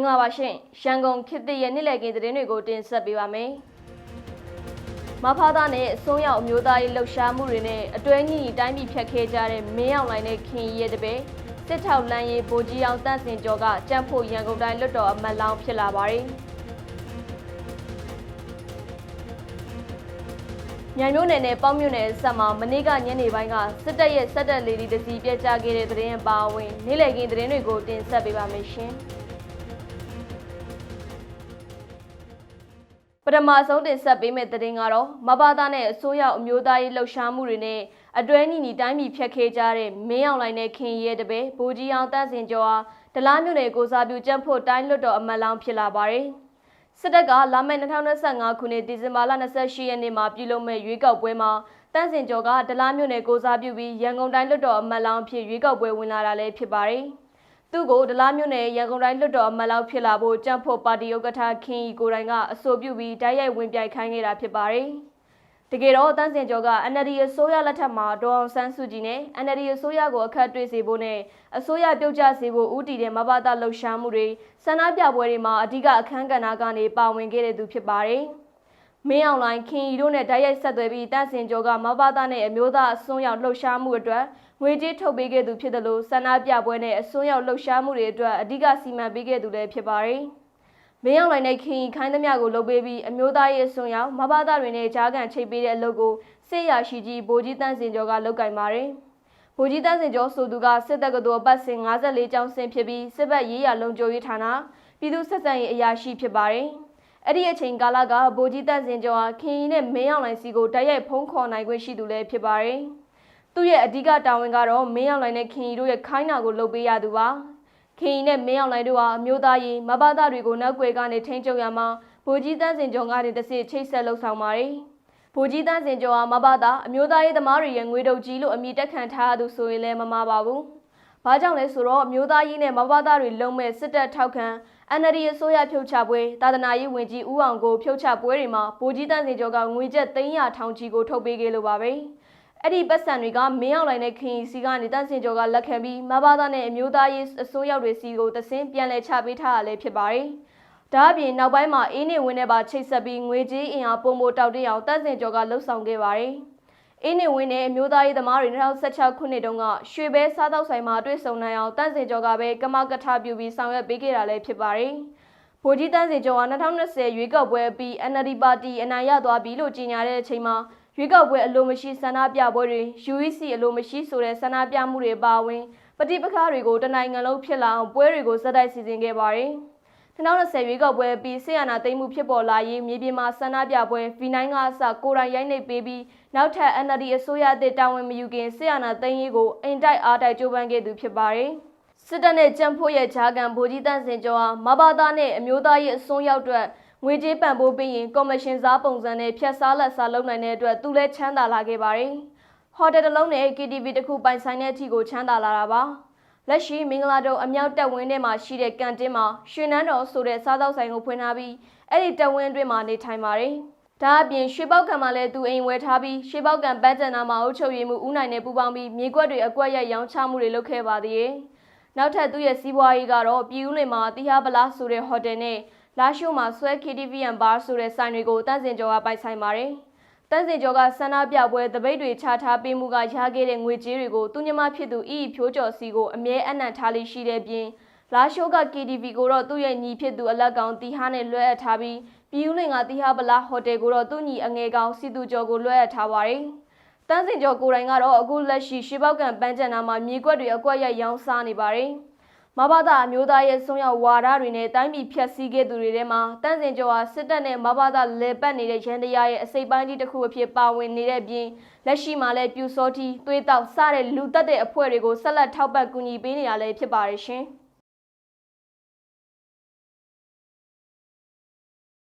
င်္ဂလာပါရှင်ရန်ကုန်ခေတ်သစ်ရဲ့နေ့လည်ခင်းသတင်းတွေကိုတင်ဆက်ပေးပါမယ်မဖားသားနဲ့အစိုးရအမျိုးသားရေးလှုပ်ရှားမှုတွေနဲ့အတွဲညီတိုင်းပြည်ဖြတ်ခဲ့ကြတဲ့မင်းအောင်လှိုင်နဲ့ခင်ရဲတပည့်စစ်ထောက်လမ်းရေးဗိုလ်ကြီးအောင်တန့်စင်ကျော်ကကြမ်းဖို့ရန်ကုန်တိုင်းလွှတ်တော်အမတ်လောင်းဖြစ်လာပါတယ်မြိုင်မြို့နယ်နဲ့ပေါင်းမြို့နယ်ဆက်မှာမနေ့ကညနေပိုင်းကစစ်တပ်ရဲ့စစ်တပ်လေဒီတစီပြက်ကျခဲ့တဲ့သတင်းအပါအဝင်နေ့လည်ခင်းသတင်းတွေကိုတင်ဆက်ပေးပါမယ်ရှင်ပထမဆုံးတင်ဆက်ပေးမယ့်သတင်းကတော့မဘာသာနဲ့အစိုးရအမျိုးသားရေးလှုပ်ရှားမှုတွေနဲ့အတွဲညီတိုင်းပြည်ဖြတ်ခဲ့ကြတဲ့မင်းအောင်လှိုင်နဲ့ခင်ရဲတပည့်ဗိုလ်ကြီးအောင်တန့်စင်ကျော်ဟာဒလားမြို့နယ်ကိုစားပြုကြံ့ဖို့တိုင်းလွှတ်တော်အမတ်လောင်းဖြစ်လာပါတယ်စစ်တပ်ကလာမယ့်2025ခုနှစ်ဒီဇင်ဘာလ28ရက်နေ့မှာပြုလုပ်မဲ့ရွေးကောက်ပွဲမှာတန့်စင်ကျော်ကဒလားမြို့နယ်ကိုစားပြုပြီးရန်ကုန်တိုင်းလွှတ်တော်အမတ်လောင်းဖြစ်ရွေးကောက်ပွဲဝင်လာတာလည်းဖြစ်ပါတယ်သူ့ကိုဒလားမြို့နယ်ရန်ကုန်တိုင်းလွှတ်တော်အမတ်လောင်းဖြစ်လာဖို့ကြံ့ဖို့ပါတီဥက္ကဋ္ဌခင်ဤကိုတိုင်ကအဆိုပြုပြီးတိုက်ရိုက်ဝင်ပြိုင်ခိုင်းခဲ့တာဖြစ်ပါတယ်တကယ်တော့တန့်စင်ကျော်က NLD အစိုးရလက်ထက်မှာဒေါ်အောင်ဆန်းစုကြည်နဲ့ NLD အစိုးရကိုအခက်တွေ့စေဖို့နဲ့အစိုးရပြုတ်ကျစေဖို့ဦးတည်တဲ့မဘာသာလှုပ်ရှားမှုတွေဆန္ဒပြပွဲတွေမှာအဓိကအခမ်းကဏ္ဍကနေပါဝင်ခဲ့တဲ့သူဖြစ်ပါတယ်။မင်းအောင်လှိုင်ခင်ဤတို့နဲ့တိုက်ရိုက်ဆက်သွယ်ပြီးတန့်စင်ကျော်ကမဘာသာနဲ့အမျိုးသားအစွန်းရောက်လှုပ်ရှားမှုအတွက်ငွေကြေးထုတ်ပေးခဲ့သူဖြစ်တယ်လို့ဆန္ဒပြပွဲနဲ့အစွန်းရောက်လှုပ်ရှားမှုတွေအတွက်အဓိကစီမံပေးခဲ့သူလည်းဖြစ်ပါတယ်။မင်းအောင်လှိုင်နဲ့ခင်ခိုင်းသမျှကိုလုပ်ပေးပြီးအမျိုးသားရေးအစွန်းရောက်မဘာသာတွေနဲ့ကြားကန်ချိတ်ပေးတဲ့အလုပ်ကိုစစ်ရရှိကြီးဗိုလ်ကြီးတန့်စင်ကျော်ကလုပ်ကင်ပါတယ်။ဗိုလ်ကြီးတန့်စင်ကျော်ဆိုသူကစစ်တပ်ကတော်ပတ်စဉ်54ကျောင်းဆင်းဖြစ်ပြီးစစ်ဘက်ရေးရလုံခြုံရေးဌာနပြည်သူ့ဆက်ဆံရေးအရာရှိဖြစ်ပါတယ်။အဲ့ဒီအချိန်ကာလကဗိုလ်ကြီးတန့်စင်ကျော်ဟာခင်ရီနဲ့မင်းအောင်လှိုင်စီကိုတိုက်ရိုက်ဖုံးခေါ်နိုင်ခွင့်ရှိသူလည်းဖြစ်ပါတယ်။သူ့ရဲ့အဓိကတာဝန်ကတော့မင်းအောင်လှိုင်နဲ့ခင်ရီတို့ရဲ့ခိုင်းတာကိုလုပ်ပေးရသူပါ။ခင်ရီနဲ့မင်းအောင်လှိုင်တို့ဟာအမျိုးသားရေးမဘာသာတွေကိုနောက်ွယ်ကနေထိန်းချုပ်ရမှာဗိုလ်ကြီးတန့်စင်ကျော်ကနေတစ်စစ်ချိတ်ဆက်လှုပ်ဆောင်ပါတယ်။ဗိုလ်ကြီးတန့်စင်ကျော်ဟာမဘာသာအမျိုးသားရေးသမားတွေရဲ့ငွေတုပ်ကြီးလို့အမည်တက်ခံထားရသူဆိုရင်လည်းမမှားပါဘူး။ဘာကြောင့်လဲဆိုတော့အမျိုးသားရေးနဲ့မဘာသာတွေလုံးမဲ့စစ်တပ်ထောက်ခံ NLD အစိုးရဖြုတ်ချပွဲသာသနာရေးဝန်ကြီးဦးအောင်ကိုဖြုတ်ချပွဲတွေမှာဗိုလ်ကြီးတန့်စင်ကျော်ကငွေကျပ်300ထောင်ချီကိုထုတ်ပေးခဲ့လို့ပါပဲ။အဲ့ဒီပတ်စံတွေကမင်းအောင်လှိုင်နဲ့ခင်စီကနေတန့်စင်ကျော်ကလက်ခံပြီးမဘာသာနဲ့အမျိုးသားရေးအစိုးရတွေစီကိုတဆင်းပြန်လည်ချပေးထားရလဲဖြစ်ပါတယ်။ဒါအပြင်နောက်ပိုင်းမှာအင်းနေဝင်းနဲ့ပါချိတ်ဆက်ပြီးငွေကြေးအင်အားပုံမတောက်တအောင်တန့်စင်ကျော်ကလှုပ်ဆောင်ခဲ့ပါတယ်။အင်းနေဝင်းနဲ့အမျိုးသားရေးသမားတွေ2016ခုနှစ်တုန်းကရွှေဘဲစားတောက်ဆိုင်မှာတွေ့ဆုံနိုင်အောင်တန့်စင်ကျော်ကပဲကမကထပြုပြီးဆောင်ရွက်ပေးခဲ့တာလည်းဖြစ်ပါတယ်။ဗိုလ်ကြီးတန့်စင်ကျော်က2020ရွေးကောက်ပွဲပြီး NLD ပါတီအနိုင်ရသွားပြီလို့ကြေညာတဲ့အချိန်မှာရွေးကောက်ပွဲအလိုမရှိဆန္ဒပြပွဲတွေ UEC အလိုမရှိဆိုတဲ့ဆန္ဒပြမှုတွေပါဝင်ပဋိပက္ခတွေကိုတနိုင်ငံလုံးဖြစ်လာအောင်ပွဲတွေကိုဇက်တိုက်စီစဉ်ခဲ့ပါတယ်။2020ရွေးကောက်ပွဲပြီးဆီယနာသိမ်းမှုဖြစ်ပေါ်လာရေးမြေပြင်မှာဆန္ဒပြပွဲ V9 ကအစကိုယ်တိုင်ရိုက်နှိပ်ပေးပြီးနောက်ထပ် NLD အစိုးရအသစ်တာဝန်မယူခင်ဆီယနာသိမ်းရေးကိုအင်တိုက်အားတိုက်ကြိုးပမ်းခဲ့သူဖြစ်ပါတယ်။စစ်တပ်နဲ့ကြံ့ဖို့ရဲ့ဂျာကန်ဗိုလ်ကြီးတန့်စင်ကျော်ဟာမဘာသာနဲ့အမျိုးသားရေးအစွန်းရောက်အတွက်ငွေကြေးပံ့ပိုးပေးရင်ကော်မရှင်စားပုံစံနဲ့ဖြတ်စားလက်စားလုပ်နိုင်တဲ့အတွက်သူလည်းချမ်းသာလာခဲ့ပါတယ်။ဟိုတယ်တစ်လုံးနဲ့ KTV တစ်ခုပိုင်ဆိုင်တဲ့အထိကိုချမ်းသာလာတာပါ။လက်ရှိမင်္ဂလာတုံအမြောက်တက်ဝင်းထဲမှာရှိတဲ့ကန်တင်းမှာရွှေနန်းတော်ဆိုတဲ့စားသောက်ဆိုင်ကိုဖွင့်ထားပြီးအဲ့ဒီတက်ဝင်းအတွင်းမှာနေထိုင်ပါတယ်။ဒါအပြင်ရွှေပေါက်ကံမှာလည်းသူအိမ်ဝယ်ထားပြီးရွှေပေါက်ကံပန်းကျန်နာမှာအုပ်ချုပ်ရေးမှုဦးနိုင်နဲ့ပူးပေါင်းပြီးမြေကွက်တွေအကွက်ရိုက်ရောင်းချမှုတွေလုပ်ခဲ့ပါသေးတယ်။နောက်ထပ်သူ့ရဲ့စီးပွားရေးကတော့ပြည်ဦးလွင်မှာတီဟာဗလားဆိုတဲ့ဟိုတယ်နဲ့လာရှိုးမှာဆွဲ KTV and bar ဆိုတဲ့ဆိုင်တွေကိုတန့်စင်ကျော်ကပိုင်ဆိုင်ပါတယ်။တန့်စင်ကျော်ကဆန္ဒပြပွဲတပိတ်တွေချထားပေးမှုကရခဲ့တဲ့ငွေကြေးတွေကိုသူညမဖြစ်သူဖြိုးကျော်စီကိုအမြဲအနှံ့ထားလေးရှိတဲ့ပြင်လာရှိုးက KTV ကိုတော့သူ့ရဲ့ညီဖြစ်သူအလက်ကောင်တီဟာနဲ့လွှဲအပ်ထားပြီးပြည်ဦးလွင်ကတီဟာဗလားဟိုတယ်ကိုတော့သူ့ညီအငယ်ကောင်စီသူကျော်ကိုလွှဲအပ်ထားပါတယ်။တန့်စင်ကျော်ကိုယ်တိုင်ကတော့အခုလက်ရှိရွှေပေါက်ကံပန်းကျန်နာမှာမြေကွက်တွေအကွက်ရိုက်ရောင်းစားနေပါတယ်။မဘာသာအမျိုးသားရဲ့ဆုံးရောက်ဝါဒတွေနဲ့တိုင်းပြည်ဖြတ်စည်းခဲ့သူတွေထဲမှာတန့်စင်ကျော်ဟာစစ်တပ်နဲ့မဘာသာလေပတ်နေတဲ့ရန်တရားရဲ့အစိပ်ပိုင်းကြီးတစ်ခုအဖြစ်ပါဝင်နေတဲ့ပြင်လက်ရှိမှာလည်းပြူစောတီသွေးတောက်စတဲ့လူတက်တဲ့အဖွဲ့တွေကိုဆက်လက်ထောက်ပံ့ကူညီပေးနေရလဲဖြစ်ပါတယ်ရှင်။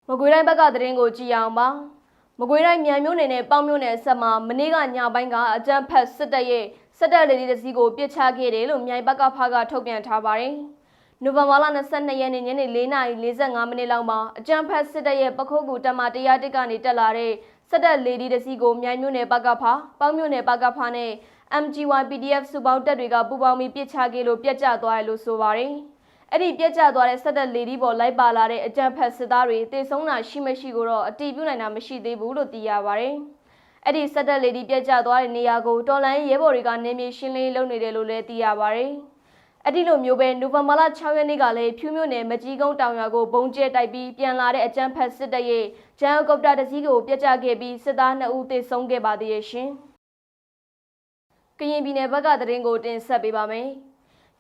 မကွေးတိုင်းဘက်ကသတင်းကိုကြည့်အောင်ပါ။မကွေးတိုင်းမြိုင်မြို့နယ်နဲ့ပေါင်းမြို့နယ်ဆက်မှာမနေ့ကညပိုင်းကအကြမ်းဖက်စစ်တပ်ရဲ့စစ်တပ်လေဒီတစီကိုပစ်ချခဲ့တယ်လို့မြိုင်ဘက်ကဖကထုတ်ပြန်ထားပါတယ်။နိုဝင်ဘာလ22ရက်နေ့ညနေ4:45မိနစ်လောက်မှာအကြမ်းဖက်စစ်တပ်ရဲ့ပခုတ်ကူတပ်မ101ကနေတက်လာတဲ့စစ်တပ်လေဒီတစီကိုမြိုင်မြို့နယ်ဘက်ကဖပေါင်းမြို့နယ်ဘက်ကဖနဲ့ MGY PDF စုပေါင်းတပ်တွေကပူးပေါင်းပြီးပစ်ချခဲ့လို့ပြက်ကျသွားတယ်လို့ဆိုပါတယ်။ အဲ့ဒီပြက်ကျသွားတဲ့ဆက်တက်လေဒီပေါ်လိုက်ပါလာတဲ့အကြမ်းဖက်စစ်သားတွေတေဆုံးတာရှိမရှိကိုတော့အတည်ပြုနိုင်တာမရှိသေးဘူးလို့သိရပါတယ်။အဲ့ဒီဆက်တက်လေဒီပြက်ကျသွားတဲ့နေရာကိုတော်လိုင်းရဲဘော်တွေကနေမြေရှင်းလင်းလုပ်နေတယ်လို့လည်းသိရပါတယ်။အဲ့ဒီလိုမျိုးပဲနိုဝင်ဘာလ6 ရက်နေ့ကလည်းဖြူးမြို့နယ်မကြီးကုန်းတောင်ရွာကိုဘုံကျဲတိုက်ပြီးပြန်လာတဲ့အကြမ်းဖက်စစ်တပ်ရဲ့ဂျန်ဟယ်လီကော်ပတာတစ်စီးကိုပြက်ကျခဲ့ပြီးစစ်သား2ဦးသေဆုံးခဲ့ပါသေးရဲ့ရှင်။ကရင်ပြည်နယ်ဘက်ကသတင်းကိုတင်ဆက်ပေးပါမယ်။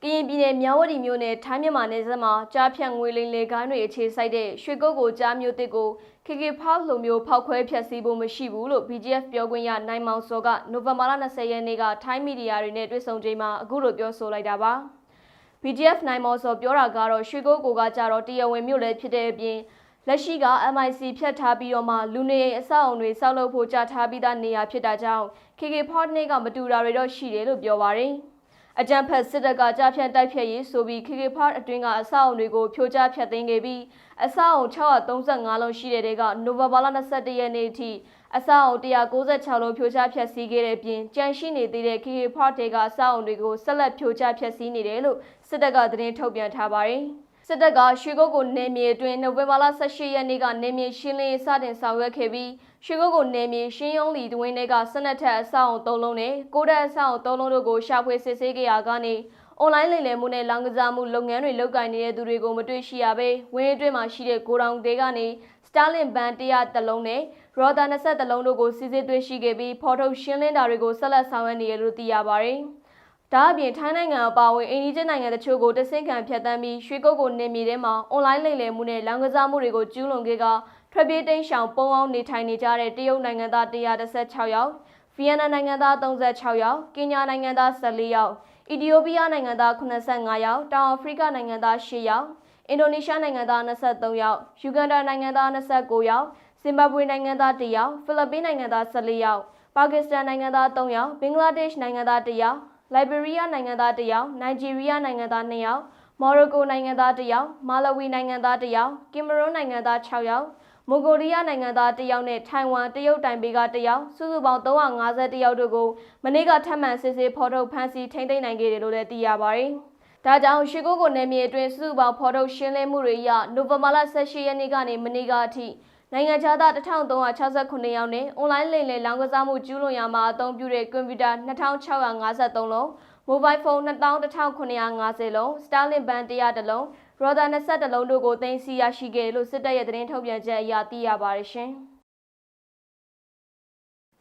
ကရင်ပြည်နယ်မြဝတီမြို့နယ်ထိုင်းမြန်မာနယ်စပ်မှာကြားဖြတ်ငွေလိမ်လေကိုင်းတွေအခြေစိုက်တဲ့ရွှေကုတ်ကိုကြားမျိုးတစ်ကို KK ဖောက်လိုမျိုးဖောက်ခွဲဖျက်ဆီးဖို့မရှိဘူးလို့ BGF ပြောခွင့်ရနိုင်မောင်စောကနိုဝင်ဘာလ20 ရက်နေ့ကထိုင်းမီဒီယာတွေနဲ့တွေ့ဆုံချိန်မှာအခုလိုပြောဆိုလိုက်တာပါ။ BGF နိုင်မောင်စောပြောတာကတော့ရွှေကုတ်ကိုကကြတော့တရားဝင်မြို့လည်းဖြစ်တဲ့အပြင်လက်ရှိက MIC ဖြတ်ထားပြီးတော့မှလူနေအဆောက်အုံတွေဆောက်လုပ်ဖို့ကြားထားပြီးသားနေရာဖြစ်တာကြောင့် KK ဖောက်နဲ့ကမတူတာတွေတော့ရှိတယ်လို့ပြောပါတယ်။အကြမ်းဖက်စစ်တပ်ကကြားဖြတ်တိုက်ဖြတ်ရေးဆိုပြီး KK ဖောက်အတွင်းကအဆောက်အုံတွေကိုဖြိုချဖျက်သိမ်းခဲ့ပြီးအဆောက်အုံ635လုံးရှိတဲ့တဲကနိုဝင်ဘာလ21 ရက်နေ့အထိအဆောက်အုံ196လုံးဖြိုချဖျက်ဆီးခဲ့တဲ့အပြင်ကြန့်ရှိနေသေးတဲ့ KK ဖောက်တွေကအဆောက်အုံတွေကိုဆက်လက်ဖြိုချဖျက်ဆီးနေတယ်လို့စစ်တပ်ကသတင်းထုတ်ပြန်ထားပါတယ်။စစ်တပ်ကရွှေကုတ်ကိုနယ်မြေအတွင်းနိုဝင်ဘာလ18 ရက်နေ့ကနယ်မြေရှင်းလင်းစတင်ဆောင်ရွက်ခဲ့ပြီးရွှေကုတ်ကိုနယ်မြေရှင်းရုံးလီတွင်းတွေက12ထပ်အဆောက်အုံ3လုံးနဲ့9ထပ်အဆောက်အုံ3လုံးတို့ကိုရှာဖွေစစ်ဆေးခဲ့ရာကနေအွန်လိုင်းလိမ်လည်မှုနဲ့လောင်ကစားမှုလုပ်ငန်းတွေလုပ်ကိုင်နေတဲ့သူတွေကိုမတွေ့ရှိရဘဲဝင်းအတွင်းမှာရှိတဲ့ကိုတောင်တဲကနေစတာလင်ဘန်100လုံးနဲ့ရော်ဒါ20လုံးတို့ကိုစစ်ဆေးတွေ့ရှိခဲ့ပြီးဖော်ထုတ်ရှင်းလင်းတာတွေကိုဆက်လက်ဆောင်ရွက်နေရလို့သိရပါတယ်။ဒါအပြင်ထိုင်းနိုင်ငံအပါအဝင်အိန္ဒိယနိုင်ငံတချို့ကိုတဆင့်ခံဖျက်ဆီးပြီးရွှေကုတ်ကိုနေမြေထဲမှာအွန်လိုင်းလိမ်လည်မှုနဲ့လောင်ကစားမှုတွေကိုကျူးလွန်ခဲ့ကထွက်ပြေးတိမ်းရှောင်ပုံအောင်နေထိုင်နေကြတဲ့တရုတ်နိုင်ငံသား116ယောက်၊ဗီယက်နမ်နိုင်ငံသား36ယောက်၊ကင်ညာနိုင်ငံသား14ယောက်၊အီသီယိုးပီးယားနိုင်ငံသား85ယောက်၊တောင်အာဖရိကနိုင်ငံသား10ယောက်၊အင်ဒိုနီးရှားနိုင်ငံသား23ယောက်၊ယူဂန်ဒါနိုင်ငံသား29ယောက်၊ဇင်ဘာဘွေနိုင်ငံသား1ယောက်၊ဖိလစ်ပင်းနိုင်ငံသား14ယောက်၊ပါကစ္စတန်နိုင်ငံသား3ယောက်၊ဘင်္ဂလားဒေ့ရှ်နိုင်ငံသား1ယောက်၊လိုက်ဘေးရီးယားနိုင်ငံသား1ယောက်၊နိုင်ဂျီးရီးယားနိုင်ငံသား2ယောက်၊မော်ရိုကိုနိုင်ငံသား1ယောက်၊မာလဝီနိုင်ငံသား1ယောက်၊ကင်မရွန်းနိုင်ငံသား6ယောက်၊မွန်ဂိုလီးယားနိုင်ငံသား1ယောက်နဲ့ထိုင်ဝမ်တရုတ်တိုင်ပေက1ယောက်စုစုပေါင်း351ယောက်တို့ကိုမနေ့ကထပ်မံစစ်ဆေးဖော်ထုတ်ဖမ်းဆီးထိန်းသိမ်းနိုင်ခဲ့တယ်လို့လည်းသိရပါတယ်။ဒါကြောင့်ရွှေကုတ်ကိုနယ်မြေအတွင်းစုစုပေါင်းဖော်ထုတ်ရှင်းလင်းမှုတွေအရနိုဝင်ဘာလ18 ရက်နေ့ကနေမနေ့ကအထိနိုင်ငံခြားသား1369ယောက်နဲ့အွန်လိုင်းလိမ်လည်လောင်းကစားမှုကျူးလွန်ရာမှာအသုံးပြုတဲ့ကွန်ပျူတာ2653လုံး၊မိုဘိုင်းဖုန်း21950လုံး၊စတာလင်ဘန်100လုံး၊ရော်ဒါ20လုံးတို့ကိုသိမ်းဆည်းရရှိခဲ့လို့စစ်တပ်ရဲ့သတင်းထုတ်ပြန်ချက်အရသိရပါတယ်ရှင်။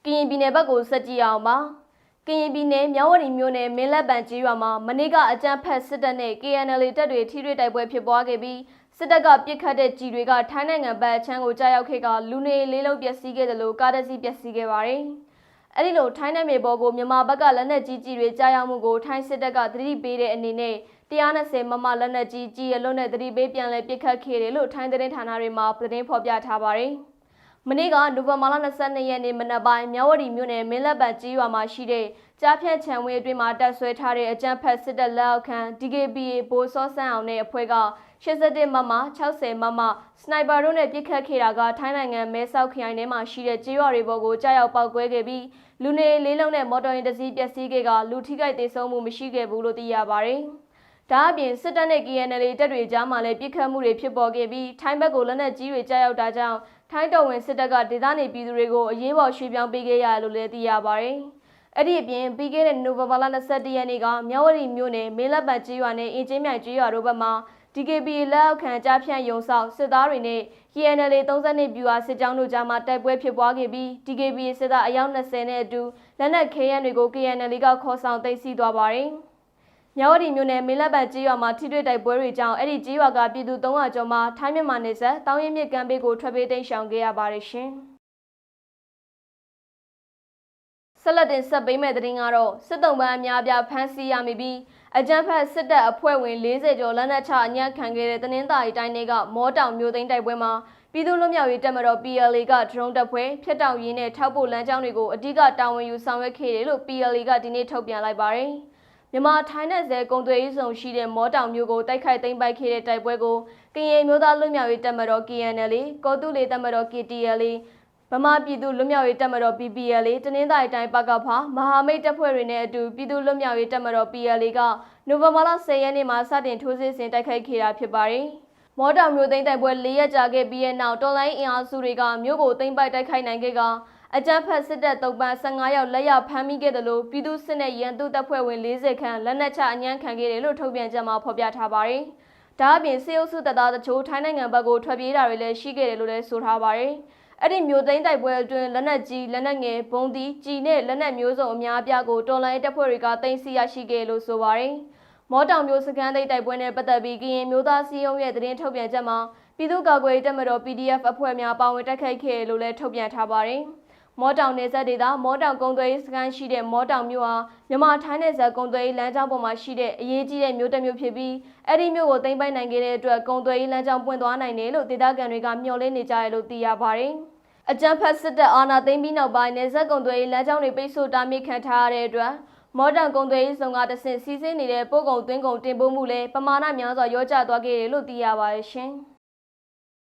ကရင်ပြည်နယ်ဘက်ကိုဆက်ကြည့်အောင်ပါ။ကရင်ပြည်နယ်မြဝတီမြို့နယ်မင်းလက်ပံကျေးရွာမှာမနေ့ကအကြမ်းဖက်စစ်တပ်နဲ့ KNL တပ်တွေထိတွေ့တိုက်ပွဲဖြစ်ပွားခဲ့ပြီးစစ်တပ်ကပစ်ခတ်တဲ့ကြီးတွေကထိုင်းနိုင်ငံဘက်အခြမ်းကိုကြားရောက်ခဲ့ကလူနေလေးလုံးပျက်စီးခဲ့တယ်လို့ကားတစ်စီးပျက်စီးခဲ့ပါတယ်။အဲဒီလိုထိုင်းနယ်မြေပေါ်ကိုမြန်မာဘက်ကလက်နက်ကြီးကြီးတွေကြားရောက်မှုကိုထိုင်းစစ်တပ်ကသတိပေးတဲ့အနေနဲ့120မမလက်နက်ကြီးကြီးရလွတ်နဲ့သတိပေးပြန်လည်ပစ်ခတ်ခဲ့တယ်လို့ထိုင်းသတင်းဌာနတွေမှာသတင်းဖော်ပြထားပါတယ်။မနေ့ကနိုဝင်ဘာလ22 ရက်နေ့မနက်ပိုင်းမြဝတီမြို့နယ်မင်းလက်ပံကြီးရွာမှာရှိတဲ့ကြားဖြတ်ခြံဝင်းအတွင်းမှာတပ်ဆွဲထားတဲ့အကြမ်းဖက်စစ်တပ်လက်အောက်ခံ DKBA ဘိုးစောဆန်းအောင်နဲ့အဖွဲ့က81မမ60မမစနိုက်ပါတို့နဲ့ပစ်ခတ်ခဲ့တာကထိုင်းနိုင်ငံမဲဆောက်ခရိုင်ထဲမှာရှိတဲ့ကျေးရွာတွေပေါ်ကိုကြားရောက်ပောက်ကွဲခဲ့ပြီးလူနေလေးလုံးနဲ့မော်တော်ယာဉ်တစ်စီးပျက်စီးခဲ့ကလူထိခိုက်ဒေဆုံးမှုမရှိခဲ့ဘူးလို့သိရပါတယ်။ဒါအပြင်စစ်တပ်နဲ့ KNL တပ်တွေကြားမှာလည်းပစ်ခတ်မှုတွေဖြစ်ပေါ်ခဲ့ပြီးထိုင်းဘက်ကိုလက်နက်ကြီးတွေကြားရောက်တာကြောင့်ထိုင်းတော်ဝင်စစ်တပ်ကဒေသနေပြည်သူတွေကိုအရေးပေါ်ရွှေ့ပြောင်းပေးခဲ့ရတယ်လို့လည်းသိရပါတယ်။အဲ့ဒီအပြင်ပြီးခဲ့တဲ့နိုဝင်ဘာလ21 ရက်နေ့ကမြဝတီမြို့နယ်မင်းလက်ပံကျေးရွာနဲ့အင်ကျင်းမြိုင်ကျေးရွာတို့ဘက်မှာDKBA လက်အောက်ခံကြားဖြတ်ရုံဆောင်စစ်သားတွေနဲ့ KNL 32ဗျူဟာစစ်ကြောင်းတို့ကြားမှာတိုက်ပွဲဖြစ်ပွားခဲ့ပြီး DKBA စစ်သားအယောက်20နဲ့အတူလက်နက်ခဲယမ်းတွေကို KNL ကခေါ်ဆောင်သိမ်းဆည်းသွားပါတယ်။မြဝတီမြို့နယ်မင်းလက်ပံကျေးရွာမှာထိတွေ့တိုက်ပွဲတွေကြောင့်အဲ့ဒီကျေးရွာကပြည်သူ300ကျော်မှထိုင်းမြန်မာနယ်စပ်တောင်ရင်မြစ်ကမ်းဘေးကိုထွက်ပြေးတိမ်းရှောင်ခဲ့ရပါတယ်ရှင်။ဆက်လက်တင်ဆက်ပေးမယ့်သတင်းကတော့စစ်တုံးပန်းအများပြဖမ်းဆီးရမိပြီးအကြမ်းဖက်စစ်တပ်အဖွဲ့ဝင်40ကျော်လက်နက်ချအညံ့ခံခဲ့တဲ့တင်းသားရီတိုင်းတွေကမောတောင်မြို့သိမ်းတိုက်ပွဲမှာပြည်သူ့လွတ်မြောက်ရေးတပ်မတော် PLA ကဒရုန်းတပ်ဖွဲ့ဖျက်တောက်ရင်းနဲ့ထောက်ပို့လမ်းကြောင်းတွေကိုအဓိကတာဝန်ယူဆောင်ရွက်ခဲ့တယ်လို့ PLA ကဒီနေ့ထုတ်ပြန်လိုက်ပါတယ်။မြန်မာထိုင်းနယ်စပ်ကုန်သွယ်ရေးဆောင်ရှိတဲ့မောတောင်မြို့ကိုတိုက်ခိုက်သိမ်းပိုက်ခဲ့တဲ့တိုက်ပွဲကိုကရင်မျိုးသားလွတ်မြောက်ရေးတပ်မတော် KNL ကော်တူးလေတပ်မတော် KTL ဗမာပြည်သူလွတ်မြောက်ရေးတပ်မတော် PPL တနင်္သာရီတိုင်းပကဖမဟာမိတ်တပ်ဖွဲ့တွေနဲ့အတူပြည်သူလွတ်မြောက်ရေးတပ်မတော် PLA ကနိုဝင်ဘာလ10 ရက်နေ့မှာစတင်ထိုးစစ်ဆင်တိုက်ခိုက်ခဲ့တာဖြစ်ပါတယ်။မော်တောင်မြို့သိမ်းတိုက်ပွဲ4 ရက်ကြာခဲ့ပြီးတဲ့နောက်တော်လိုင်းအင်အားစုတွေကမြို့ကိုသိမ်းပိုက်တိုက်ခိုက်နိုင်ခဲ့ကအကြမ်းဖက်စစ်တပ်တုံးပန်း15ယောက်လက်ရဖမ်းမိခဲ့တယ်လို့ပြည်သူစစ်နဲ့ရန်သူတပ်ဖွဲ့ဝင်40ခန့်လက်နက်ချအညံ့ခံခဲ့တယ်လို့ထုတ်ပြန်ချက်မှာဖော်ပြထားပါတယ်။ဒါအပြင်စေအုပ်စုတပ်သားတချို့ထိုင်းနိုင်ငံဘက်ကိုထွက်ပြေးတာတွေလည်းရှိခဲ့တယ်လို့လည်းဆိုထားပါတယ်။အဲ့ဒီမျိုးသိန်းတိုက်ပွဲအတွင်းလက်နက်ကြီးလက်နက်ငယ်ဘုံသီးကြီးနဲ့လက်နက်မျိုးစုံအများအပြားကိုတော်လိုင်းတပ်ဖွဲ့တွေကတင်စီရရှိခဲ့လို့ဆိုပါတယ်။မော်တောင်မျိုးစကန်သိမ်းတိုက်ပွဲနဲ့ပတ်သက်ပြီးကရင်မျိုးသားစီးရုံးရဲ့သတင်းထုတ်ပြန်ချက်မှာပြည်သူ့ကာကွယ်ရေးတပ်မတော် PDF အဖွဲ့များပါဝင်တိုက်ခိုက်ခဲ့လို့လည်းထုတ်ပြန်ထားပါတယ်။မော်တောင်နယ်စပ်ဒေသမော်တောင်ကုန်းသွေးစကန်ရှိတဲ့မော်တောင်မြို့ဟာမြန်မာထိုင်းနယ်စပ်ကုန်းသွေးလမ်းကြောင်းပေါ်မှာရှိတဲ့အရေးကြီးတဲ့မြို့တစ်မြို့ဖြစ်ပြီးအဲ့ဒီမြို့ကိုသိမ်းပိုက်နိုင်ခဲ့တဲ့အတွက်ကုန်းသွေးလမ်းကြောင်းပွင့်သွားနိုင်တယ်လို့ဒေသခံတွေကမျှော်လင့်နေကြတယ်လို့သိရပါတယ်။အကြမ်းဖက်စစ်တပ်အာဏာသိမ်းပြီးနောက်ပိုင်းနယ်စပ်ကုန်းသွေးလမ်းကြောင်းတွေပိတ်ဆို့တားမြစ်ခံထားရတဲ့အတွက်မော်တောင်ကုန်းသွေးစုံကတဆင့်စီးဆင်းနေတဲ့ပို့ကုန်သွင်းကုန်တင်ပို့မှုလည်းပမာဏများစွာရောကျသွားခဲ့တယ်လို့သိရပါတယ်ရှင်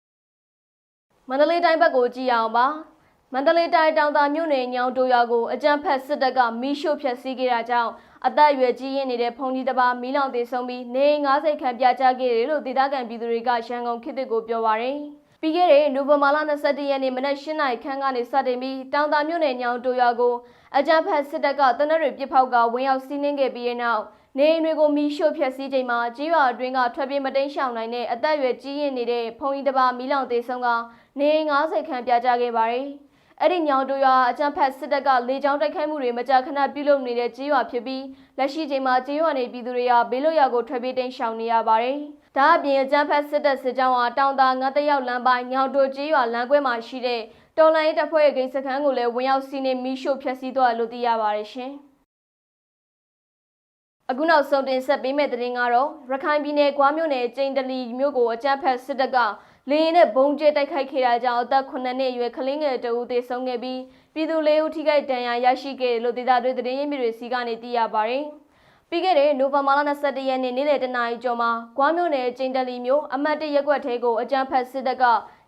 ။မန္တလေးတိုင်းဘက်ကိုကြည့်အောင်ပါ။မန္တလေးတိုင်းတောင်သာမြို့နယ်ညောင်တိုရွာကိုအကြမ်းဖက်စစ်တပ်ကမီးရှို့ဖျက်ဆီးခဲ့တာကြောင့်အသက်အရွယ်ကြီးရင့်နေတဲ့ဖုန်ကြီးတစ်ပါးမီးလောင်သေဆုံးပြီးနေ90ခန့်ပြကျခဲ့တယ်လို့ဒေသခံပြည်သူတွေကရန်ကုန်ခေတ်သစ်ကိုပြောပါရယ်။ပြီးခဲ့တဲ့နိုဝင်ဘာလ21ရက်နေ့မနက်8 နာရီခန့်ကနေစတင်ပြီးတောင်သာမြို့နယ်ညောင်တိုရွာကိုအကြမ်းဖက်စစ်တပ်ကတနက်တွေပစ်ဖောက်ကဝင်ရောက်စီးနင်းခဲ့ပြီးတဲ့နောက်နေအိမ်တွေကိုမီးရှို့ဖျက်ဆီးချိန်မှာကြီးရွာအတွင်းကထွက်ပြေးမတိမ်းရှောင်နိုင်တဲ့အသက်အရွယ်ကြီးရင့်နေတဲ့ဖုန်ကြီးတစ်ပါးမီးလောင်သေဆုံးကနေ90ခန့်ပြကျခဲ့ပါရယ်။အဲ့ဒီညောင်တိုရွာအကြမ်းဖက်စစ်တပ်ကလေကြောင်းတိုက်ခိုက်မှုတွေမကြာခဏပြုလုပ်နေတဲ့ကြေးရွာဖြစ်ပြီးလက်ရှိချိန်မှာကြေးရွာနေပြည်သူတွေကဘေးလွတ်ရာကိုထွက်ပြေးတိမ်းရှောင်နေရပါတယ်။ဒါအပြင်အကြမ်းဖက်စစ်တပ်စစ်ကြောင်းဟာတောင်သာငတ်တရောက်လမ်းပိုင်းညောင်တိုကြေးရွာလမ်းကွဲမှာရှိတဲ့တော်လိုင်းတပ်ဖွဲ့ရဲ့ဂိတ်စခန်းကိုလည်းဝင်ရောက်စီးနင်းမီးရှို့ဖျက်ဆီးသွားတယ်လို့သိရပါတယ်ရှင်။အခုနောက်ဆုံးတင်ဆက်ပေးမယ့်သတင်းကတော့ရခိုင်ပြည်နယ်ကွာမြို့နယ်ကျိန်တလီမြို့ကိုအကြမ်းဖက်စစ်တပ်ကလေရင်နဲ့ဘုံကျဲတိုက်ခိုက်ခဲ့တာကြောင့်အသက်9နှစ်အရွယ်ကလေးငယ်တဦးသေဆုံးခဲ့ပြီးပြည်သူ၄ဦးထိခိုက်ဒဏ်ရာရရှိခဲ့လို့ဒေသတွင်းသတင်းရင်းမြစ်တွေစီကနေသိရပါတယ်။ပြီးခဲ့တဲ့နိုဝင်ဘာလ21ရက်နေ့နေ့လယ်တနာရီကျော်မှာကွာမြို့နယ်ကျိန်တလီမြို့အမှတ်1ရပ်ကွက်ထဲကိုအကြမ်းဖက်စစ်တပ်က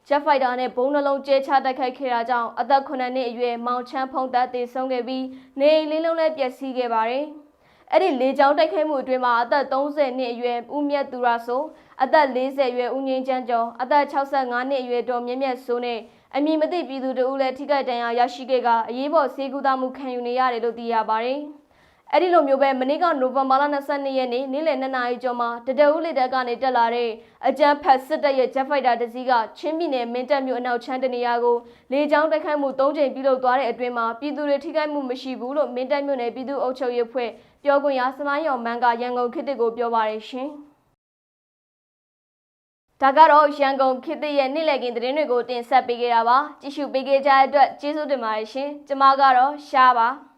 ဂျက်ဖိုက်တာနဲ့ဘုံနှလုံးကျဲချတိုက်ခိုက်ခဲ့တာကြောင့်အသက်9နှစ်အရွယ်မောင်ချမ်းဖုံးသက်သေဆုံးခဲ့ပြီးနေအိမ်လေးလုံးလည်းပျက်စီးခဲ့ပါတယ်။အဲ့ဒီလေကြောင်းတိုက်ခိုက်မှုအတွင်းမှာအသက်30နှစ်အရွယ်ဦးမြတ်သူရဆိုအသက်40အရွယ်ဦးငင်းချမ်းကျော်အသက်65နှစ်အရွယ်တော်မြင့်မြတ်ဆိုနဲ့အမည်မသိပြည်သူတို့လည်းထိခိုက်ဒဏ်ရာရရှိခဲ့ကအရေးပေါ်ဆေးကုသမှုခံယူနေရတယ်လို့သိရပါတယ်။အဲ့ဒီလိုမျိုးပဲမနေ့ကနိုဝင်ဘာလ22ရက်နေ့နေ့လယ်2နာရီကျော်မှာတတဦးလက်တက်ကနေတက်လာတဲ့အကြမ်းဖက်စစ်တပ်ရဲ့ဂျက်ဖိုက်တာတစ်စီးကချင်းပြည်နယ်မင်းတပ်မြို့အနောက်ချမ်းတနေရာကိုလေကြောင်းတိုက်ခိုက်မှု3ကြိမ်ပြုလုပ်သွားတဲ့အတွင်းမှာပြည်သူတွေထိခိုက်မှုမရှိဘူးလို့မင်းတပ်မြို့နယ်ပြည်သူ့အုပ်ချုပ်ရေးအဖွဲ့ပြောခွင့်ရစမိုင်းရောင်မန်းကရန်ကုန်ခေတ်သစ်ကိုပြောပါရရှင်။ဒါကတော့ရန်ကုန်ခေတ်သစ်ရဲ့နေ့လည်ခင်းသတင်းတွေကိုတင်ဆက်ပေးခဲ့တာပါ။ကြည့်ရှုပေးခဲ့ကြတဲ့အတွက်ကျေးဇူးတင်ပါတယ်ရှင်။ကျွန်မကတော့ရှားပါ။